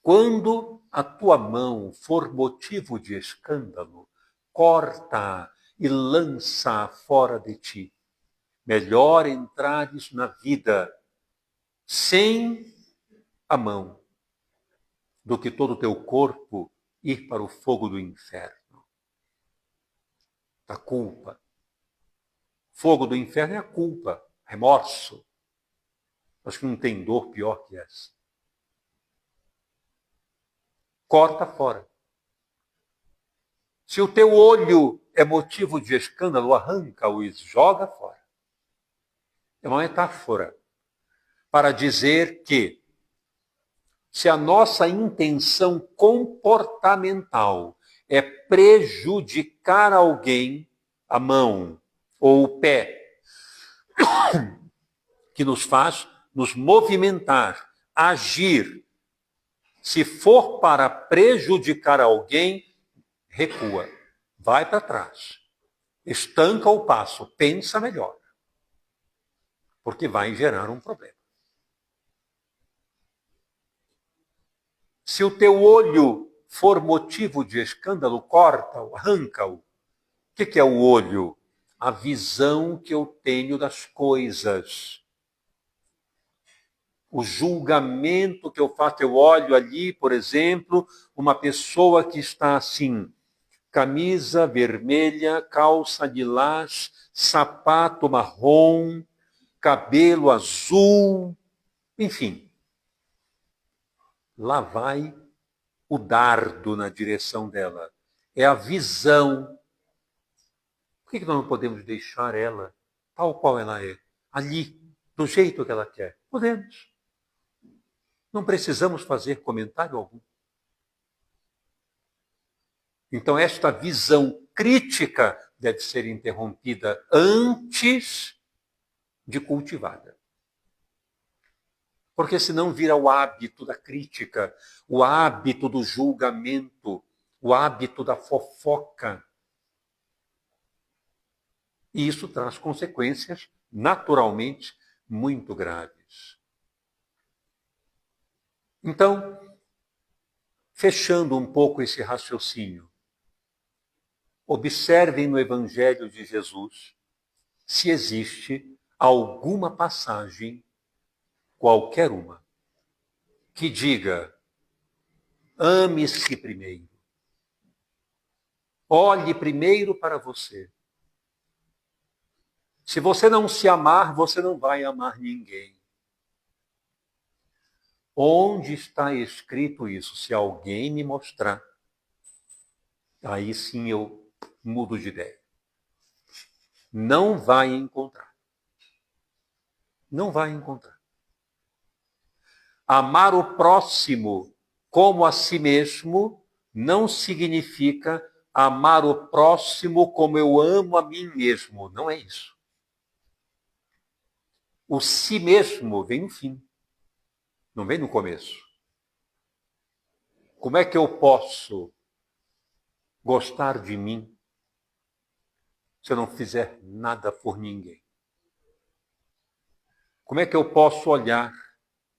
Quando a tua mão for motivo de escândalo, corta e lança fora de ti. Melhor entrares na vida sem a mão do que todo o teu corpo ir para o fogo do inferno. Da culpa. Fogo do inferno é a culpa, remorso. Acho que não tem dor pior que essa. Corta fora. Se o teu olho é motivo de escândalo, arranca-o e joga fora. É uma metáfora para dizer que se a nossa intenção comportamental é prejudicar alguém, a mão ou o pé, que nos faz nos movimentar, agir, se for para prejudicar alguém, recua, vai para trás, estanca o passo, pensa melhor, porque vai gerar um problema. Se o teu olho for motivo de escândalo, corta-o, arranca-o. O que é o olho? A visão que eu tenho das coisas. O julgamento que eu faço, eu olho ali, por exemplo, uma pessoa que está assim, camisa vermelha, calça lilás, sapato marrom, cabelo azul, enfim. Lá vai o dardo na direção dela. É a visão. Por que nós não podemos deixar ela tal qual ela é? Ali, do jeito que ela quer. Podemos. Não precisamos fazer comentário algum. Então, esta visão crítica deve ser interrompida antes de cultivada. Porque senão vira o hábito da crítica, o hábito do julgamento, o hábito da fofoca. E isso traz consequências, naturalmente, muito graves. Então, fechando um pouco esse raciocínio, observem no Evangelho de Jesus se existe alguma passagem, qualquer uma, que diga: ame-se primeiro. Olhe primeiro para você. Se você não se amar, você não vai amar ninguém. Onde está escrito isso? Se alguém me mostrar, aí sim eu mudo de ideia. Não vai encontrar. Não vai encontrar. Amar o próximo como a si mesmo não significa amar o próximo como eu amo a mim mesmo. Não é isso. O si mesmo vem no fim, não vem no começo. Como é que eu posso gostar de mim se eu não fizer nada por ninguém? Como é que eu posso olhar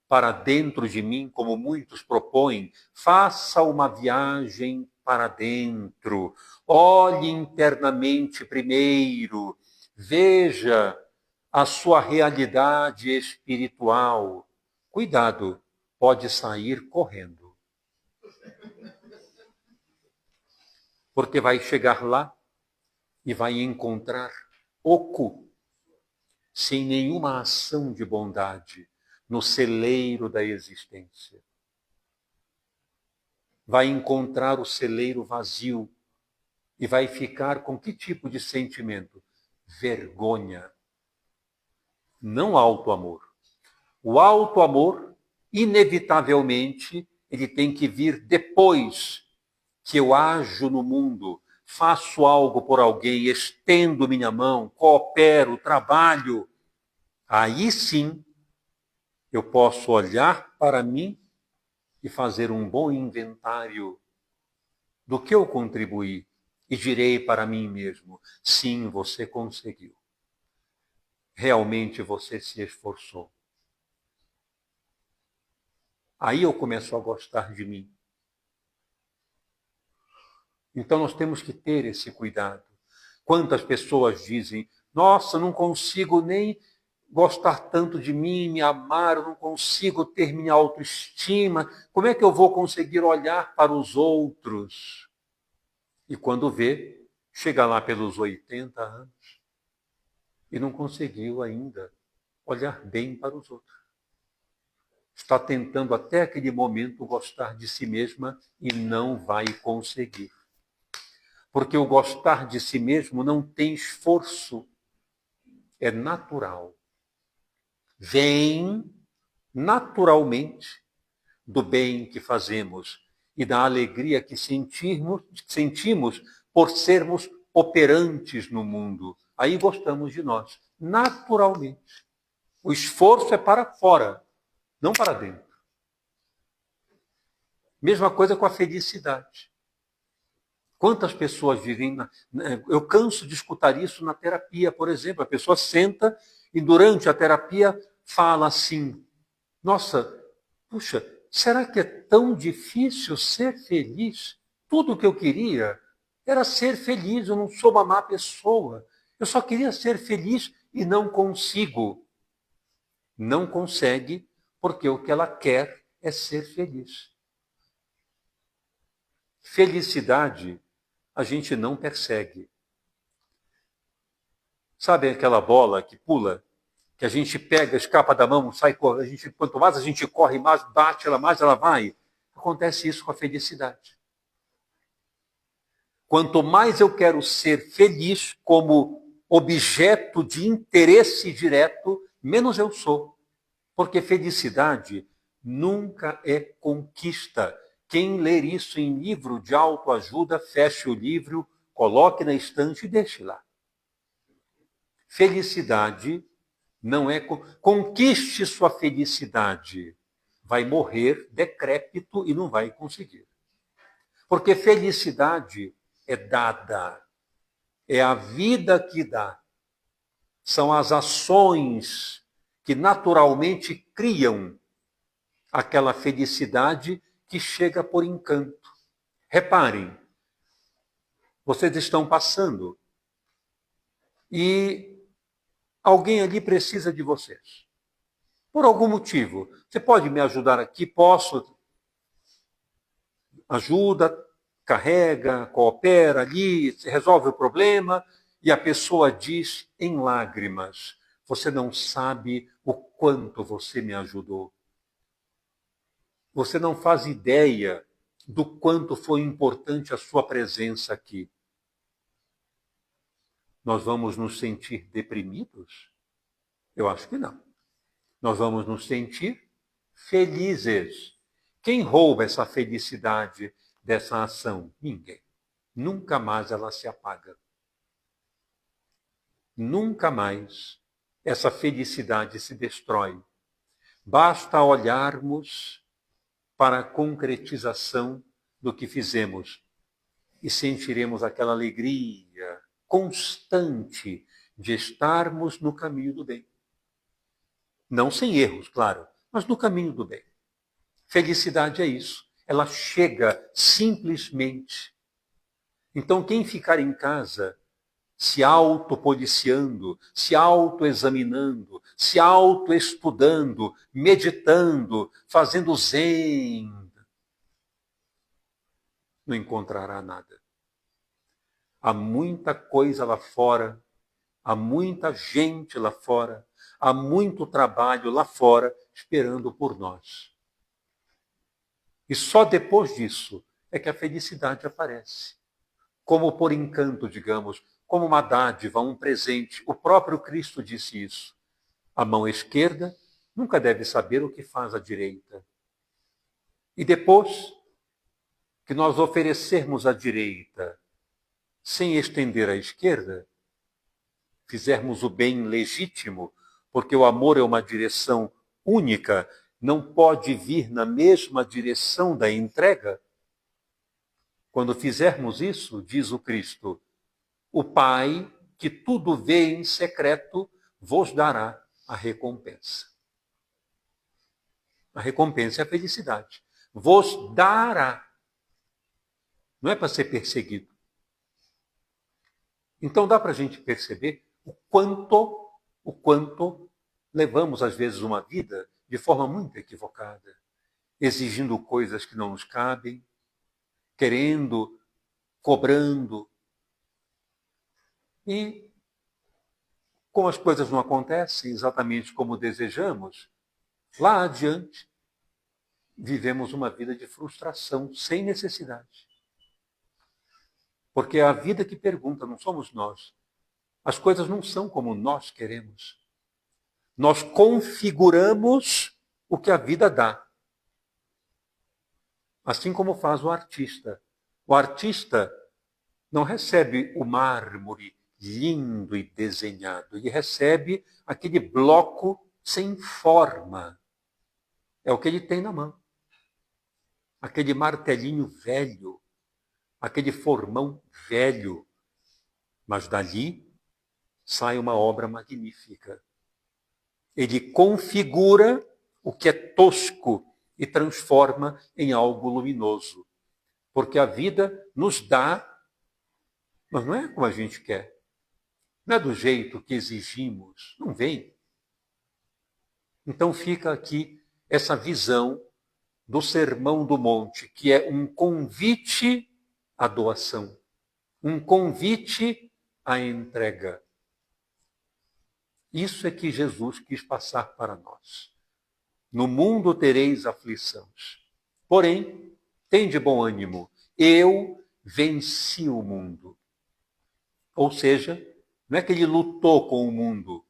para dentro de mim, como muitos propõem? Faça uma viagem para dentro. Olhe internamente primeiro. Veja a sua realidade espiritual. Cuidado, pode sair correndo. Porque vai chegar lá e vai encontrar oco, sem nenhuma ação de bondade, no celeiro da existência. Vai encontrar o celeiro vazio e vai ficar com que tipo de sentimento? Vergonha. Não auto-amor. O auto-amor, inevitavelmente, ele tem que vir depois que eu ajo no mundo, faço algo por alguém, estendo minha mão, coopero, trabalho. Aí sim, eu posso olhar para mim e fazer um bom inventário do que eu contribuí. E direi para mim mesmo: sim, você conseguiu. Realmente você se esforçou. Aí eu começo a gostar de mim. Então nós temos que ter esse cuidado. Quantas pessoas dizem: nossa, não consigo nem gostar tanto de mim, me amar, eu não consigo ter minha autoestima. Como é que eu vou conseguir olhar para os outros? E quando vê, chega lá pelos 80 anos e não conseguiu ainda olhar bem para os outros. Está tentando até aquele momento gostar de si mesma e não vai conseguir. Porque o gostar de si mesmo não tem esforço, é natural. Vem naturalmente do bem que fazemos e da alegria que sentimos por sermos operantes no mundo. Aí gostamos de nós, naturalmente. O esforço é para fora, não para dentro. Mesma coisa com a felicidade. Quantas pessoas vivem... Eu canso de escutar isso na terapia, por exemplo. A pessoa senta e durante a terapia fala assim: nossa, puxa, será que é tão difícil ser feliz? Tudo o que eu queria era ser feliz, eu não sou uma má pessoa. Eu só queria ser feliz e não consigo. Não consegue porque o que ela quer é ser feliz. Felicidade a gente não persegue. Sabe aquela bola que pula, que a gente pega, escapa da mão, sai correndo, quanto mais a gente corre, mais bate ela, mais ela vai? Acontece isso com a felicidade. quanto mais eu quero ser feliz como objeto de interesse direto, menos eu sou. Porque felicidade nunca é conquista. Quem ler isso em livro de autoajuda, feche o livro, coloque na estante e deixe lá. Felicidade não é... Conquiste sua felicidade. Vai morrer decrépito e não vai conseguir. Porque felicidade é dada. É a vida que dá. São as ações que naturalmente criam aquela felicidade que chega por encanto. Reparem, vocês estão passando e alguém ali precisa de vocês. Por algum motivo. Você pode me ajudar aqui? Posso? Ajuda, carrega, coopera ali, resolve o problema e a pessoa diz em lágrimas: você não sabe o quanto você me ajudou. Você não faz ideia do quanto foi importante a sua presença aqui. Nós vamos nos sentir deprimidos? Eu acho que não. Nós vamos nos sentir felizes. Quem rouba essa felicidade dessa ação? Ninguém. Nunca mais ela se apaga. Nunca mais essa felicidade se destrói. Basta olharmos para a concretização do que fizemos e sentiremos aquela alegria constante de estarmos no caminho do bem. Não sem erros, claro, mas no caminho do bem. Felicidade é isso. Ela chega simplesmente. Então, quem ficar em casa se autopoliciando, se autoexaminando, se autoestudando, meditando, fazendo zen, não encontrará nada. Há muita coisa lá fora, há muita gente lá fora, há muito trabalho lá fora esperando por nós. E só depois disso é que a felicidade aparece. Como por encanto, digamos, como uma dádiva, um presente. O próprio Cristo disse isso. A mão esquerda nunca deve saber o que faz a direita. E depois que nós oferecermos a direita sem estender a esquerda, fizermos o bem legítimo, porque o amor é uma direção única, não pode vir na mesma direção da entrega. Quando fizermos isso, diz o Cristo, o Pai, que tudo vê em secreto, vos dará a recompensa. A recompensa é a felicidade. Vos dará. Não é para ser perseguido. Então dá para a gente perceber o quanto levamos, às vezes, uma vida de forma muito equivocada, exigindo coisas que não nos cabem, querendo, cobrando. E, como as coisas não acontecem exatamente como desejamos, lá adiante, vivemos uma vida de frustração, sem necessidade. Porque é a vida que pergunta, não somos nós. As coisas não são como nós queremos. Nós configuramos o que a vida dá. Assim como faz o artista. O artista não recebe o mármore lindo e desenhado. Ele recebe aquele bloco sem forma. É o que ele tem na mão. Aquele martelinho velho. Aquele formão velho. Mas dali sai uma obra magnífica. Ele configura o que é tosco e transforma em algo luminoso. Porque a vida nos dá, mas não é como a gente quer. Não é do jeito que exigimos. Não vem. Então fica aqui essa visão do Sermão do Monte, que é um convite à doação, um convite à entrega. Isso é que Jesus quis passar para nós. No mundo tereis aflições. Porém, tende bom ânimo. Eu venci o mundo. Ou seja, não é que ele lutou com o mundo,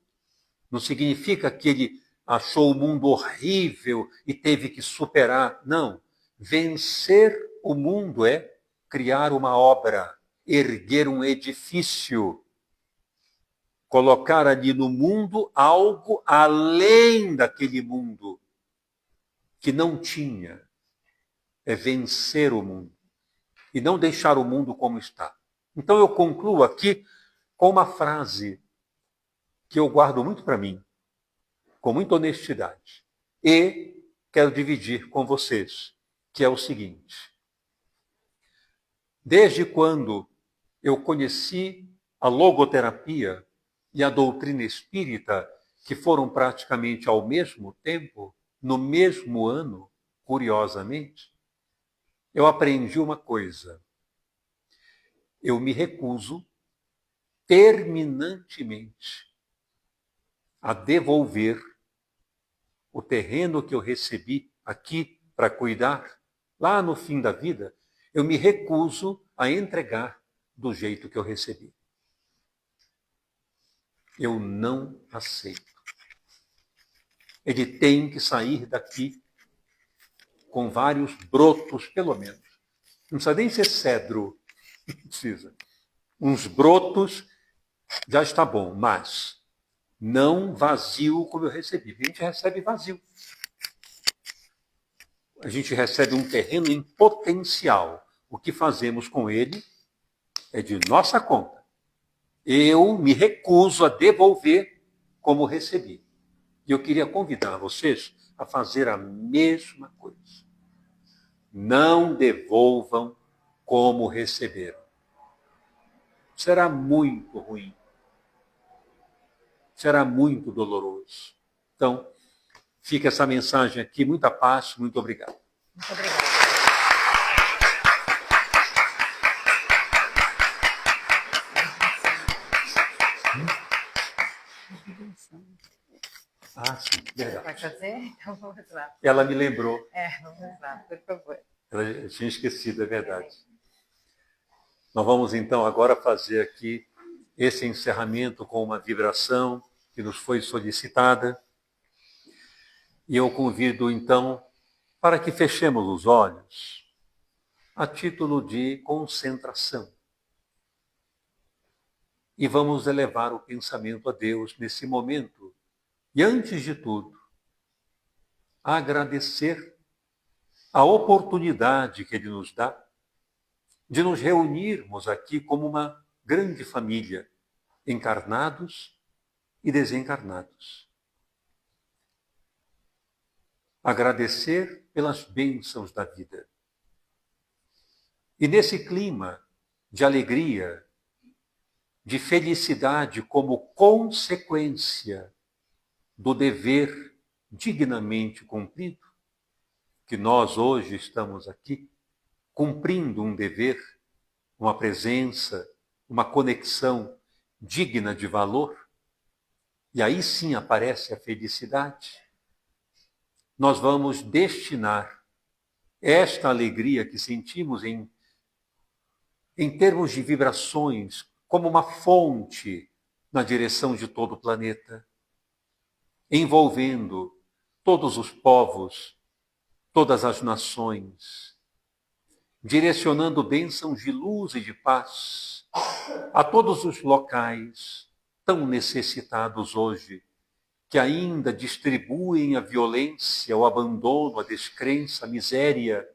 não significa que ele achou o mundo horrível e teve que superar. Não. Vencer o mundo é criar uma obra, erguer um edifício, colocar ali no mundo algo além daquele mundo que não tinha. É vencer o mundo e não deixar o mundo como está. Então eu concluo aqui com uma frase que eu guardo muito para mim, com muita honestidade, e quero dividir com vocês, que é o seguinte: desde quando eu conheci a logoterapia e a doutrina espírita, que foram praticamente ao mesmo tempo, no mesmo ano, curiosamente, eu aprendi uma coisa. Eu me recuso terminantemente a devolver o terreno que eu recebi aqui para cuidar, lá no fim da vida, eu me recuso a entregar do jeito que eu recebi. Eu não aceito. Ele tem que sair daqui com vários brotos, pelo menos. Não precisa nem ser cedro, não precisa. Uns brotos já está bom, mas não vazio como eu recebi. A gente recebe vazio. A gente recebe um terreno em potencial. O que fazemos com ele é de nossa conta. Eu me recuso a devolver como recebi. E eu queria convidar vocês a fazer a mesma coisa. Não devolvam como receberam. Será muito ruim. Será muito doloroso. Então, fica essa mensagem aqui. Muita paz, muito obrigado. Muito obrigada. Ah, sim, verdade. Vai fazer? Então vamos lá. Ela me lembrou. Vamos lá, por favor. Eu tinha esquecido, é verdade. Nós vamos então agora fazer aqui esse encerramento com uma vibração que nos foi solicitada. E eu convido então para que fechemos os olhos a título de concentração. E vamos elevar o pensamento a Deus nesse momento. E antes de tudo, agradecer a oportunidade que Ele nos dá de nos reunirmos aqui como uma grande família, encarnados e desencarnados. Agradecer pelas bênçãos da vida. E nesse clima de alegria, de felicidade como consequência do dever dignamente cumprido, que nós hoje estamos aqui, cumprindo um dever, uma presença, uma conexão digna de valor, e aí sim aparece a felicidade. Nós vamos destinar esta alegria que sentimos em termos de vibrações, como uma fonte na direção de todo o planeta, envolvendo todos os povos, todas as nações, direcionando bênçãos de luz e de paz a todos os locais tão necessitados hoje, que ainda distribuem a violência, o abandono, a descrença, a miséria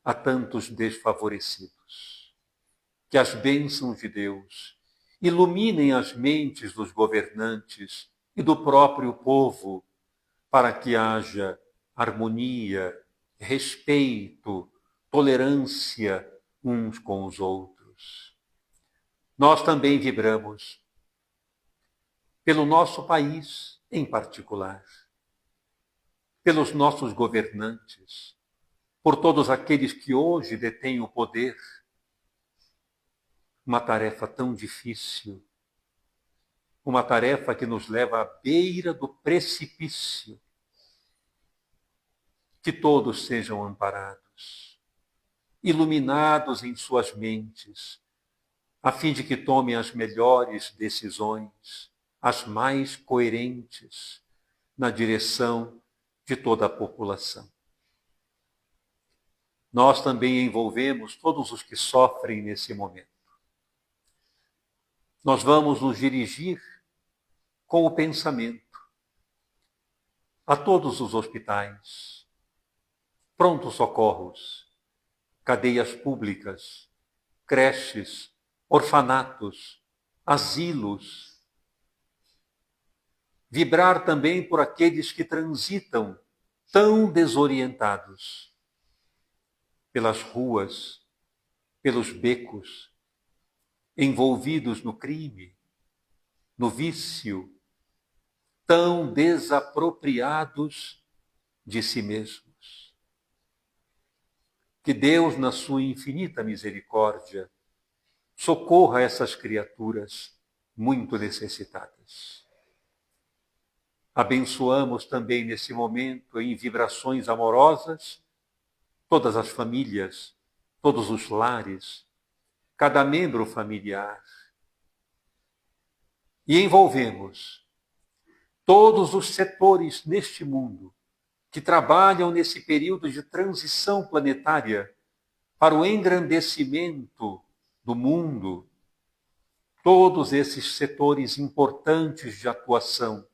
a tantos desfavorecidos. Que as bênçãos de Deus iluminem as mentes dos governantes e do próprio povo, para que haja harmonia, respeito, tolerância uns com os outros. Nós também vibramos pelo nosso país em particular, pelos nossos governantes, por todos aqueles que hoje detêm o poder. Uma tarefa tão difícil, uma tarefa que nos leva à beira do precipício. Que todos sejam amparados. iluminados em suas mentes, a fim de que tomem as melhores decisões, as mais coerentes, na direção de toda a população. Nós também envolvemos todos os que sofrem nesse momento. Nós vamos nos dirigir com o pensamento a todos os hospitais, prontos socorros, cadeias públicas, creches, orfanatos, asilos. Vibrar também por aqueles que transitam tão desorientados pelas ruas, pelos becos, envolvidos no crime, no vício, tão desapropriados de si mesmos. Que Deus, na sua infinita misericórdia, socorra essas criaturas muito necessitadas. Abençoamos também nesse momento, em vibrações amorosas, todas as famílias, todos os lares, cada membro familiar. E envolvemos todos os setores neste mundo que trabalham nesse período de transição planetária para o engrandecimento do mundo, todos esses setores importantes de atuação,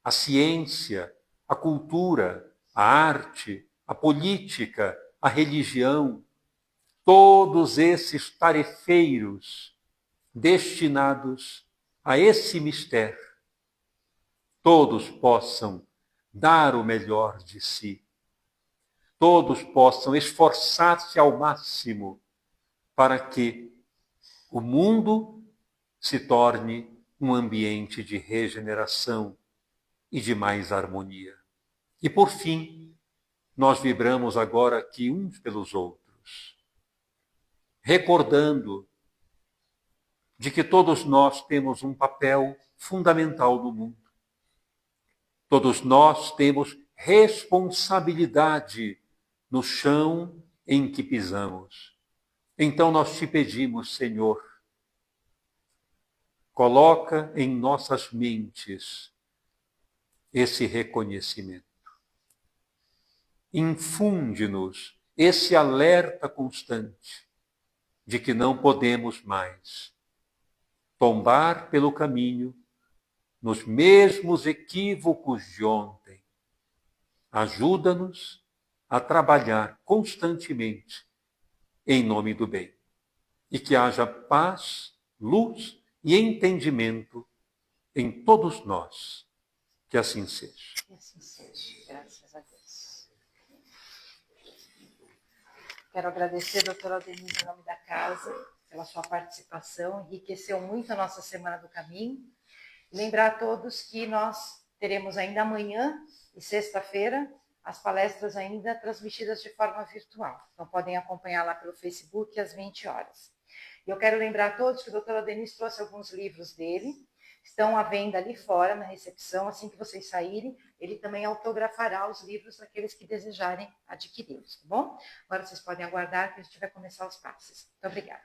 a ciência, a cultura, a arte, a política, a religião, todos esses tarefeiros destinados a esse mistério, todos possam dar o melhor de si, todos possam esforçar-se ao máximo para que o mundo se torne um ambiente de regeneração e de mais harmonia. E por fim, nós vibramos agora aqui uns pelos outros, recordando de que todos nós temos um papel fundamental no mundo. Todos nós temos responsabilidade no chão em que pisamos. Então nós te pedimos, Senhor, coloca em nossas mentes esse reconhecimento. Infunde-nos esse alerta constante de que não podemos mais tombar pelo caminho nos mesmos equívocos de ontem. Ajuda-nos a trabalhar constantemente em nome do bem. E que haja paz, luz e entendimento em todos nós. Que assim seja. Que assim seja. Graças a Deus. Quero agradecer, doutora Aldenise, em nome da casa, pela sua participação. Enriqueceu muito a nossa Semana do Caminho. Lembrar a todos que nós teremos ainda amanhã e sexta-feira as palestras ainda transmitidas de forma virtual. Então, podem acompanhar lá pelo Facebook às 20 horas. E eu quero lembrar a todos que o doutor Denis trouxe alguns livros dele, estão à venda ali fora, na recepção. Assim que vocês saírem, ele também autografará os livros daqueles que desejarem adquiri-los, tá bom? Agora vocês podem aguardar que a gente vai começar os passes. Muito obrigada.